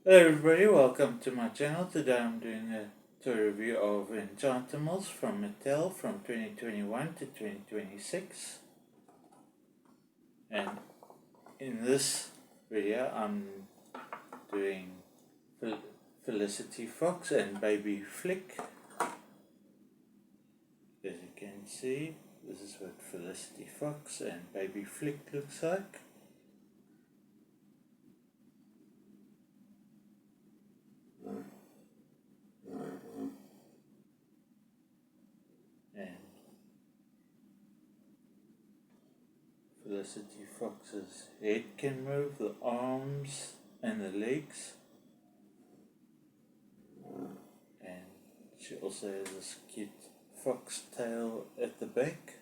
Hello everybody, welcome to my channel. Today I'm doing a tour review of ENCHANTIMALS from MATTEL from 2021 to 2026. And in this video I'm doing Felicity Fox and Baby Flick. As you can see, this is what Felicity Fox and Baby Flick looks like. And Felicity Fox's head can move, the arms and the legs. And she also has this cute fox tail at the back.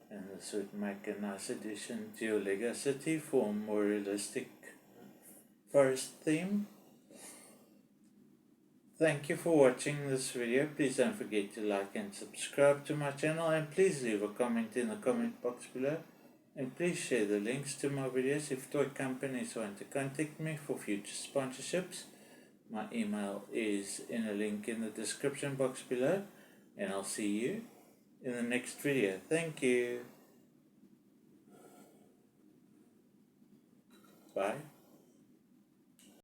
And this would make a nice addition to your Lego city for a more realistic forest theme. Thank you for watching this video. Please don't forget to like and subscribe to my channel, and please leave a comment in the comment box below, and please share the links to my videos if toy companies want to contact me for future sponsorships. My email is in a link in the description box below, and I'll see you in the next video. Thank you. Bye.